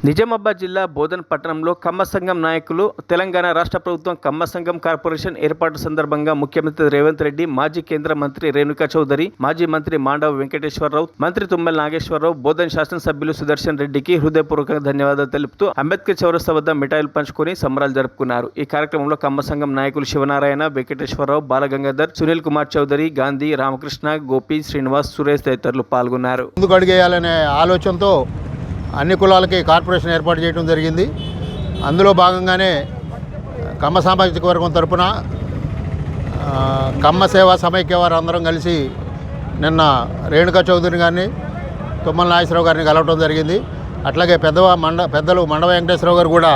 నిజామాబాద్ జిల్లా బోధన్ పట్టణంలో కమ్మ సంఘం నాయకులు తెలంగాణ రాష్ట్ర ప్రభుత్వం కమ్మ సంఘం కార్పొరేషన్ ఏర్పాటు సందర్భంగా ముఖ్యమంత్రి రేవంత్ రెడ్డి, మాజీ కేంద్ర మంత్రి రేణుకా చౌదరి, మాజీ మంత్రి మాండవ వెంకటేశ్వరరావు, మంత్రి తుమ్మల నాగేశ్వరరావు, బోధన్ శాసనసభ్యులు సుదర్శన్ రెడ్డికి హృదయపూర్వకంగా ధన్యవాదాలు తెలుపుతూ అంబేద్కర్ చౌరస్తా వద్ద మిఠాయిలు పంచుకొని సంబరాలు జరుపుకున్నారు. ఈ కార్యక్రమంలో కమ్మ సంఘం నాయకులు శివనారాయణ, వెంకటేశ్వరరావు, బాలగంగాధర్, సునీల్ కుమార్ చౌదరి, గాంధీ, రామకృష్ణ, గోపి, శ్రీనివాస్, సురేష్ తదితరులు పాల్గొన్నారు. ముందుకు అడిగేయాలనే ఆలోచనతో అన్ని కులాలకి కార్పొరేషన్ ఏర్పాటు చేయడం జరిగింది. అందులో భాగంగానే కమ్మ సామాజిక వర్గం తరపున కమ్మ సేవా సమైక్య వారు అందరం కలిసి నిన్న రేణుకా చౌదరి గారిని, తుమ్మల నాగేశ్వరరావు గారిని కలవడం జరిగింది. అట్లాగే పెద్దలు మండవ వెంకటేశ్వరరావు గారు కూడా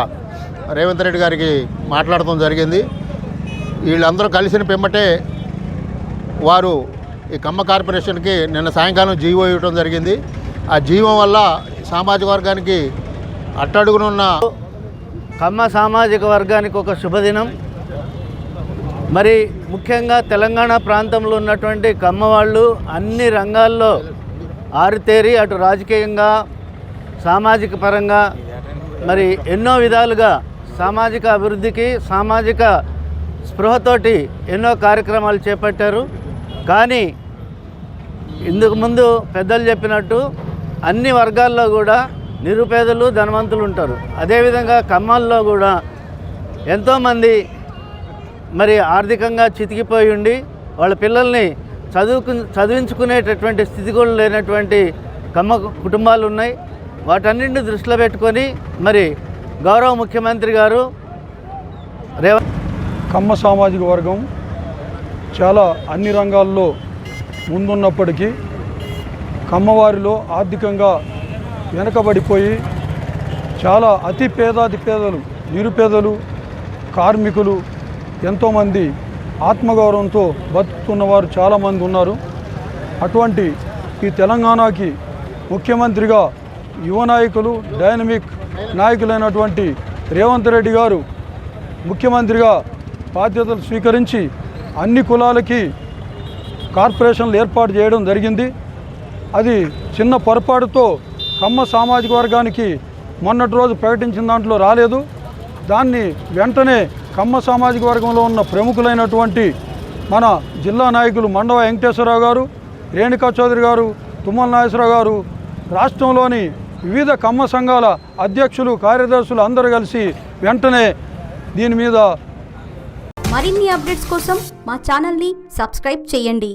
రేవంత్ రెడ్డి గారికి మాట్లాడటం జరిగింది. వీళ్ళందరూ కలిసిన పిమ్మటే వారు ఈ కమ్మ కార్పొరేషన్కి నిన్న సాయంకాలం జీవో ఇవ్వడం జరిగింది. ఆ జీవం వల్ల సామాజిక వర్గానికి అట్టడుగునున్న కమ్మ సామాజిక వర్గానికి ఒక శుభదినం. మరి ముఖ్యంగా తెలంగాణ ప్రాంతంలో ఉన్నటువంటి కమ్మ వాళ్ళు అన్ని రంగాల్లో ఆరితేరి అటు రాజకీయంగా, సామాజిక పరంగా మరి ఎన్నో విధాలుగా సామాజిక అభివృద్ధికి, సామాజిక స్పృహతోటి ఎన్నో కార్యక్రమాలు చేపట్టారు. కానీ ఇందుకు ముందు పెద్దలు చెప్పినట్టు అన్ని వర్గాల్లో కూడా నిరుపేదలు, ధనవంతులు ఉంటారు. అదేవిధంగా కమ్మల్లో కూడా ఎంతోమంది మరి ఆర్థికంగా చితికిపోయి ఉండి వాళ్ళ పిల్లల్ని చదివించుకునేటటువంటి స్థితి కూడా లేనటువంటి కమ్మ కుటుంబాలు ఉన్నాయి. వాటన్నింటిని దృష్టిలో పెట్టుకొని మరి గౌరవ ముఖ్యమంత్రి గారు కమ్మ సామాజిక వర్గం చాలా అన్ని రంగాల్లో ముందున్నప్పటికీ కమ్మవారిలో ఆర్థికంగా వెనకబడిపోయి చాలా అతి పేదలు, నిరుపేదలు, కార్మికులు ఎంతోమంది ఆత్మగౌరవంతో బతుకుతున్నవారు చాలామంది ఉన్నారు. అటువంటి ఈ తెలంగాణకి ముఖ్యమంత్రిగా యువ నాయకులు, డైనమిక్ నాయకులైనటువంటి రేవంత్ రెడ్డి గారు ముఖ్యమంత్రిగా బాధ్యతలు స్వీకరించి అన్ని కులాలకి కార్పొరేషన్లు ఏర్పాటు చేయడం జరిగింది. అది చిన్న పొరపాటుతో కమ్మ సామాజిక వర్గానికి మొన్నటి రోజు ప్రకటించిన దాంట్లో రాలేదు. దాన్ని వెంటనే కమ్మ సామాజిక వర్గంలో ఉన్న ప్రముఖులైనటువంటి మన జిల్లా నాయకులు మండవ వెంకటేశ్వరరావు గారు, రేణుకా చౌదరి గారు, తుమ్మల నాగేశ్వరరావు గారు, రాష్ట్రంలోని వివిధ కమ్మ సంఘాల అధ్యక్షులు, కార్యదర్శులు అందరూ కలిసి వెంటనే దీని మీద మరిన్ని అప్డేట్స్ కోసం మా ఛానల్ని సబ్స్క్రైబ్ చేయండి.